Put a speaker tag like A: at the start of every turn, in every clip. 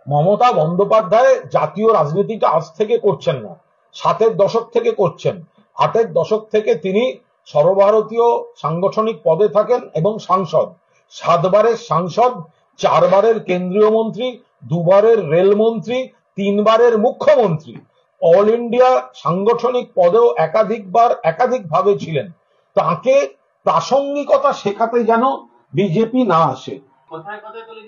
A: মমতা বন্দ্যোপাধ্যায় জাতীয় রাজনীতিটা আজ থেকে করছেন না, 7-এর দশক থেকে করছেন। 8-এর দশক থেকে তিনি সর্বভারতীয় সাংগঠনিক পদে থাকেন এবং সাংসদ, 7 বারের সাংসদ, 4 বারের কেন্দ্রীয় মন্ত্রী, 2 বারের রেলমন্ত্রী, 3 বারের মুখ্যমন্ত্রী, অল ইন্ডিয়া সাংগঠনিক পদেও একাধিকভাবে ছিলেন। তাকে প্রাসঙ্গিকতা শেখাতে যেন বিজেপি না আসে।
B: কথায় কথায় বলে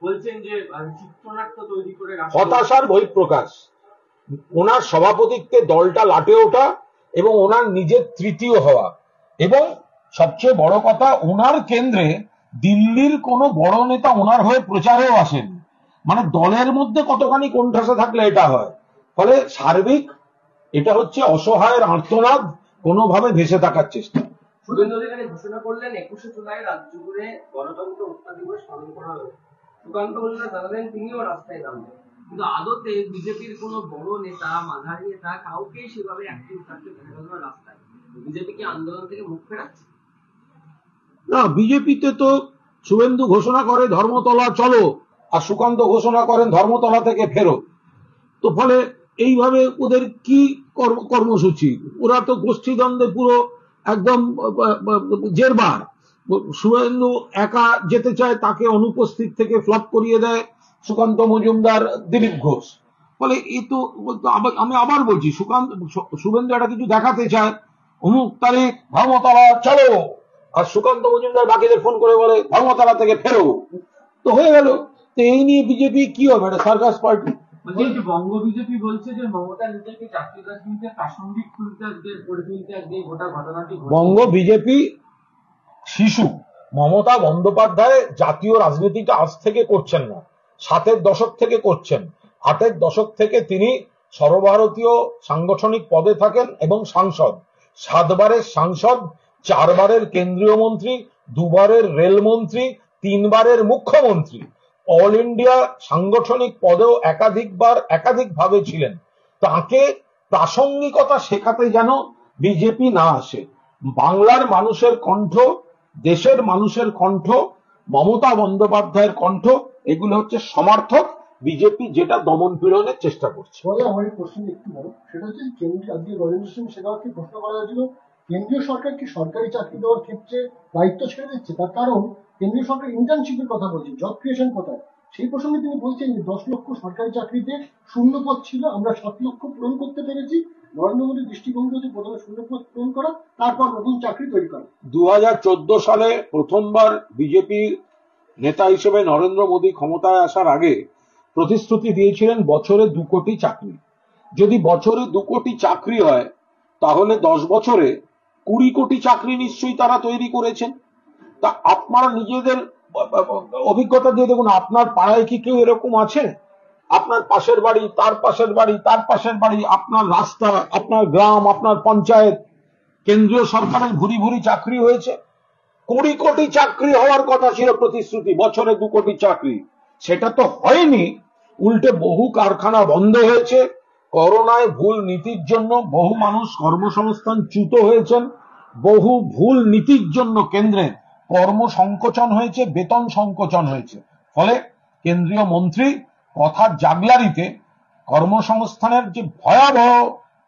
B: বলছেন যে চিত্রনাট্য তৈরি করে
A: হতাশার বহিঃপ্রকাশ। ওনার সভাপতিত্বে দলটা লাটে ওঠা এবং ওনার নিজের তৃতীয় হওয়া, এবং সবচেয়ে বড় কথা, ওনার কেন্দ্রে দিল্লির কোনো বড় নেতা ওনার হয়ে প্রচারেও আসেন। মানে দলের মধ্যে কতখানি কোণঠাসা থাকলে এটা হয়। ফলে সার্বিক এটা হচ্ছে অসহায়ের আর্তনাদ, কোনোভাবে ভেসে থাকার চেষ্টা।
B: শুভেন্দু অধিকারী ঘোষণা করলেন 21শে জুলাই রাজ্য জুড়ে গণতন্ত্র হত্যা দিবস পালন করা হবে। সুকান্ত মজুমদার জানালেন তিনিও রাস্তায় নামবেন, কিন্তু আদতে বিজেপির কোনো বড় নেতা, মাঝারি নেতা কাউকেই সেভাবে অ্যাক্টিভ থাকতে দেখা গেল না রাস্তায়। বিজেপি কি আন্দোলন থেকে মুখ ফেরাচ্ছে?
A: না, বিজেপিতে তো শুভেন্দু ঘোষণা করে ধর্মতলা চলো, আর সুকান্ত ঘোষণা করেন ধর্মতলা থেকে ফেরো। তো ফলে এইভাবে ওদের কি কর্মসূচি? ওরা তো গোষ্ঠীদ্বন্দ্বে পুরো একদম জেরবার। শুভেন্দু একা যেতে চায়, তাকে অনুপস্থিত থেকে ফ্লপ করিয়ে দেয় সুকান্ত মজুমদার, দিলীপ ঘোষ। ফলে এই তো আমি আবার বলছি, শুভেন্দু একটা কিছু দেখাতে চায়, অমুক তারিখ ধর্মতলা চলো, আর সুকান্ত মজুমদার বাকিদের ফোন করে বলে ধর্মতলা থেকে ফেরো, তো হয়ে গেল। তো এই নিয়ে বিজেপি কি হবে? একটা সার্কাস পার্টি।
B: বঙ্গ বিজেপি বলছে যে মমতা নিজেকে জাতীয় রাজনীতিতে প্রাসঙ্গিক করে তুলতে আজকে গোটা ঘটনাটি।
A: বঙ্গ বিজেপি শিশু। মমতা বন্দ্যোপাধ্যায় জাতীয় রাজনীতিটা আজ থেকে করছেন না, 7-এর দশক থেকে করছেন। 8-এর দশক থেকে তিনি সর্বভারতীয় সাংগঠনিক পদে থাকেন এবং সাংসদ, 7 বারের সাংসদ, 4 বারের কেন্দ্রীয় মন্ত্রী, 2 বারের রেলমন্ত্রী, 3 বারের মুখ্যমন্ত্রী, অল ইন্ডিয়া সাংগঠনিক পদেও একাধিকভাবে ছিলেন। তাকে প্রাসঙ্গিকতা শেখাতে যেন বিজেপি না আসে। বাংলার মানুষের কণ্ঠ, দেশের মানুষের কণ্ঠ, মমতা বন্দ্যোপাধ্যায়ের কণ্ঠ, এগুলো হচ্ছে সমার্থক। বিজেপি যেটা দমন পীড়নের চেষ্টা করছে।
C: আমার প্রশ্ন একটু বড়, সেটা হচ্ছে কেন্দ্রীয় আজকে গজেন্দ্র সিং শেখাওয়াতকে প্রশ্ন করা হয়েছিল কেন্দ্রীয় সরকার কি সরকারি চাকরি দেওয়ার ক্ষেত্রে দায়িত্ব ছেড়ে দিচ্ছে। তার কারণ কেন্দ্রীয় সরকার ইন্টার্নশিপের কথা বলছে, জব ক্রিয়েশন কোথায়? সেই প্রসঙ্গে তিনি বলছেন যে 10 লক্ষ সরকারি চাকরিতে শূন্য পদ ছিল, আমরা 7 লক্ষ পূরণ করতে পেরেছি। নরেন্দ্র মোদীর দৃষ্টিভঙ্গি হচ্ছে প্রথমে শূন্য পদ পূরণ করা, তারপর নতুন চাকরি তৈরি করা।
A: 2014 সালে প্রথমবার বিজেপি নেতা হিসেবে নরেন্দ্র মোদী ক্ষমতায় আসার আগে প্রতিশ্রুতি দিয়েছিলেন বছরে 2 কোটি চাকরি। যদি বছরে 2 কোটি চাকরি হয়, তাহলে 10 বছরে 20 কোটি চাকরি নিশ্চয়ই তারা তৈরি করেছেন। তা আপনারা নিজেদের অভিজ্ঞতা দিয়ে দেখুন, আপনার পাড়ায় কি কেউ এরকম আছে? আপনার পাশের বাড়ি, তার পাশের বাড়ি, তার পাশের বাড়ি, আপনার রাস্তা, আপনার গ্রাম, আপনার পঞ্চায়েত, কেন্দ্রীয় সরকারের ভুরি ভুরি চাকরি হয়েছে। 20 কোটি চাকরি হওয়ার কথা ছিল প্রতিশ্রুতি, বছরে 2 কোটি চাকরি, সেটা তো হয়নি। উল্টে বহু কারখানা বন্ধ হয়েছে। করোনায় ভুল নীতির জন্য বহু মানুষ কর্মসংস্থানচ্যুত হয়েছেন। বহু ভুল নীতির জন্য কেন্দ্রের কর্মসংকোচন হয়েছে, বেতন সংকোচন হয়েছে। ফলে কেন্দ্রীয় মন্ত্রী কথার জাগলারিতে কর্মসংস্থানের যে ভয়াবহ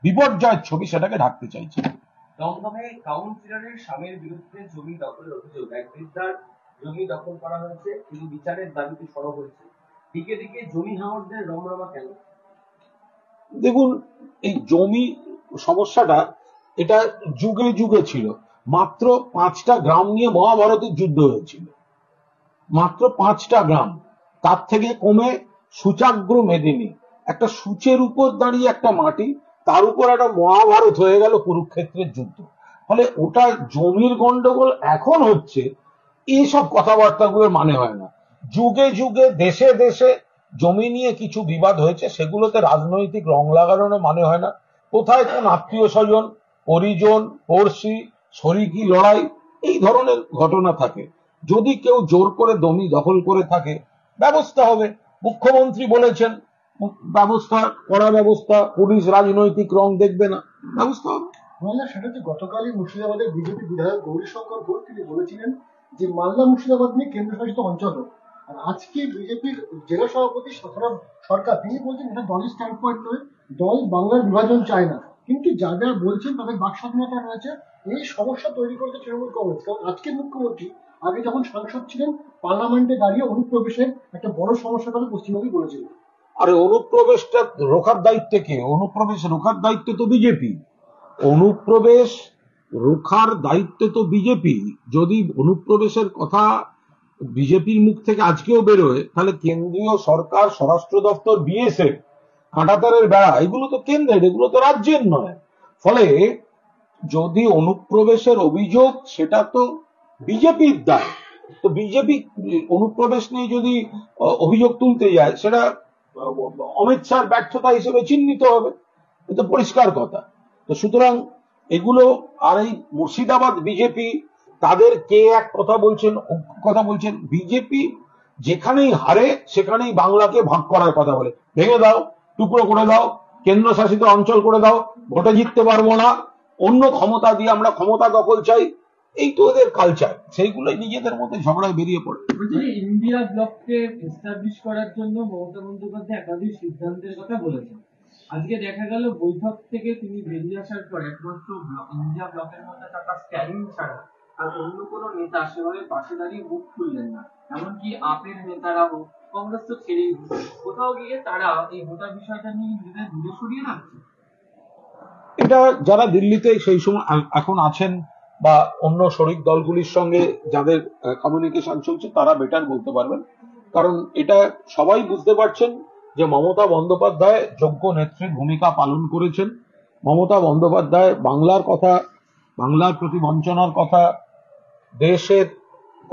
A: বিপর্যয়ের ছবি, সেটাকে ঢাকতে চাইছে।
B: দমদমে কাউন্সিলরের স্বামীর বিরুদ্ধে জমি দখলের অভিযোগ, এক বৃদ্ধার জমি দখল করা হয়েছে, তিনি বিচারের দাবিতে সরব হয়েছে। দিকে দিকে জমি হাওরদের রমরমা কেন?
A: দেখুন, এই জমি সমস্যাটা এটা যুগে যুগে ছিল। মাত্র 5টা গ্রাম নিয়ে মহাভারতের যুদ্ধ হয়েছিল, মাত্র 5টা গ্রাম। তার থেকে কমে সূচাগ্র মেদিনী, একটা সূচের উপর দাঁড়িয়ে একটা মাটি, তার উপর একটা মহাভারত হয়ে গেল, কুরুক্ষেত্রের যুদ্ধ। ফলে ওটা জমির গন্ডগোল এখন হচ্ছে, এইসব কথাবার্তাগুলোর মানে হয় না। যুগে যুগে দেশে দেশে জমি নিয়ে কিছু বিবাদ হয়েছে, সেগুলোতে রাজনৈতিক রং লাগানোর মানে হয় না। কোথায় কোন আত্মীয় স্বজন, পরিজন, পড়শি, শরিকি লড়াই, এই ধরনের ঘটনা থাকে। যদি কেউ জোর করে জমি দখল করে থাকে, ব্যবস্থা হবে। মুখ্যমন্ত্রী বলেছেন ব্যবস্থা, কড়া ব্যবস্থা, পুলিশ রাজনৈতিক রং দেখবে না, ব্যবস্থা হবে।
C: সেটা হচ্ছে গতকালই মুর্শিদাবাদের বিজেপি বিধায়ক গৌরীশঙ্কর ঘোষ তিনি বলেছিলেন যে মালদা মুর্শিদাবাদ নিয়ে কেন্দ্রশাসিত অঞ্চল হোক, আর আজকে বিজেপির জেলা সভাপতি সরকার সরকার তিনি বলছেন এটা দলের স্ট্যান্ড পয়েন্ট নয়, দল বাংলার বিভাজন চায় না, কিন্তু যা যা বলছেন তাদের বাক স্বাধীনতা রয়েছে। এই সমস্যা তৈরি করেছে তৃণমূল কংগ্রেস, কারণ আজকের মুখ্যমন্ত্রী আগে যখন সাংসদ ছিলেন পার্লামেন্টে দাঁড়িয়ে অনুপ্রবেশের একটা বড় সমস্যার কথা পশ্চিমবঙ্গে বলেছিলেন।
A: আরে অনুপ্রবেশটা রোখার দায়িত্ব কে? অনুপ্রবেশ রোখার দায়িত্ব তো বিজেপি। অনুপ্রবেশ রোখার দায়িত্ব তো বিজেপি। যদি অনুপ্রবেশের কথা বিজেপির মুখ থেকে আজকেও বেরোয়, তাহলে কেন্দ্রীয় সরকার, স্বরাষ্ট্র দপ্তর, বিএসএফ, কাঁটাতারের বেড়া, এগুলো তো কেন্দ্রের, এগুলো তো রাজ্যের নয়। ফলে যদি অনুপ্রবেশের অভিযোগ, সেটা তো বিজেপির দায়। তো বিজেপি অনুপ্রবেশ নিয়ে যদি অভিযোগ তুলতে যায়, সেটা অমিত শাহর ব্যর্থতা হিসেবে চিহ্নিত হবে। এটা পরিষ্কার কথা। তো সুতরাং এগুলো, আর এই মুর্শিদাবাদ বিজেপি, তাদের কে এক কথা বলছেন। বিজেপি যেখানেই হারে সেখানেই বাংলাকে ভাগ করার কথা বলে, ভেঙে দাও, টুকরো করে দাও, কেন্দ্রশাসিত অঞ্চল করে দাও, ভোটে জিততে পারবো না, অন্য ক্ষমতা দিয়ে আমরা ক্ষমতা দখল চাই, এই তো ওদের কালচার। সেইগুলোই নিজেদের মধ্যে ঝগড়ায় বেরিয়ে পড়ে।
B: ইন্ডিয়া ব্লককে এস্টাবলিশ করার জন্য মমতা বন্দ্যোপাধ্যায় একাধিক সিদ্ধান্তের কথা বলেছেন। আজকে দেখা গেল বৈঠক থেকে তিনি বেরিয়ে আসার পর একমাত্র ইন্ডিয়া ব্লকের মধ্যে থাকা স্ট্যালিন ছাড়া আর অন্য কোনো নেতা সেভাবে পাশে দাঁড়িয়ে মুখ খুললেন না। এমনকি আপের নেতারা হোক, কংগ্রেস তো ছেড়েই দিচ্ছে, কোথাও গিয়ে তারা এই গোটা বিষয়টা নিয়ে নিজেদের দূরে সরিয়ে রাখছে।
A: এটা যারা দিল্লিতে সেই সময় এখন আছেন বা অন্য শরিক দলগুলির সঙ্গে যাদের কমিউনিকেশন চলছে, তারা বেটার বলতে পারবেন। কারণ এটা সবাই বুঝতে পারছেন যে মমতা বন্দ্যোপাধ্যায় যোগ্য নেত্রীর ভূমিকা পালন করেছেন। মমতা বন্দ্যোপাধ্যায় বাংলার কথা, বাংলার প্রতি বঞ্চনার কথা, দেশের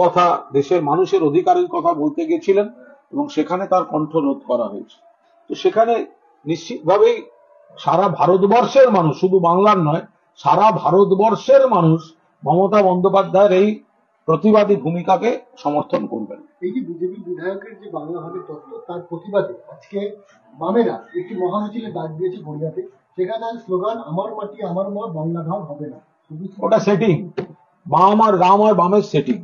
A: কথা, দেশের মানুষের অধিকারের কথা বলতে গেছিলেন, এবং সেখানে তার কণ্ঠরোধ করা হয়েছে। তো সেখানে নিশ্চিতভাবেই সারা ভারতবর্ষের মানুষ, শুধু বাংলার নয়, সারা ভারতবর্ষের মানুষ মমতা বন্দ্যোপাধ্যায়ের এই প্রতিবাদী ভূমিকাকে সমর্থন করবেন।
C: এই যে বিজেপি বিধায়কের যে বাংলা ভাগের তত্ত্ব, তার প্রতিবাদে আজকে বামেরা একটি মহামিছিলের ডাক দিয়েছে গড়িয়াতে। সেখানে স্লোগান আমার মাটি আমার মা, বাংলা ভাগ হবে না।
A: ওটা সেটিং, বাম আর রাম আর বামের সেটিং।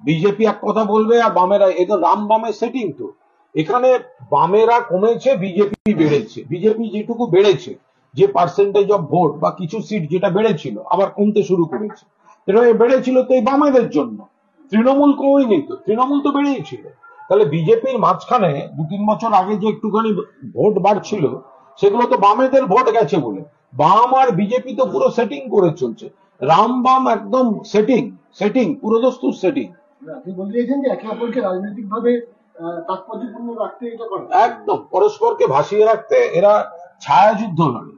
A: বিজেপি এক কথা বলবে আর বামেরা, এটা রাম বামের সেটিং। তো এখানে বামেরা কমেছে, বিজেপি বেড়েছে। বিজেপি যেটুকু বেড়েছে, যে পার্সেন্টেজ অফ ভোট বা কিছু সিট যেটা বেড়েছিল, আবার কমতে শুরু করেছে। এটা বেড়েছিল তো এই বামেদের জন্য, তৃণমূল কমেনি তো, তৃণমূল তো বেড়েই ছিল। তাহলে বিজেপির মাঝখানে 2-3 বছর আগে যে একটুখানি ভোট বাড়ছিল, সেগুলো তো বামেদের ভোট গেছে বলে। বাম আর বিজেপি তো পুরো সেটিং করে চলছে। রাম বাম একদম সেটিং পুরো দস্তুর সেটিং।
C: আপনি বলতে চাইছেন যে একে অপরকে রাজনৈতিক ভাবে তাৎপর্যপূর্ণ রাখতে এটা করে,
A: একদম পরস্পরকে ভাসিয়ে রাখতে এরা ছায়াযুদ্ধ লড়ে।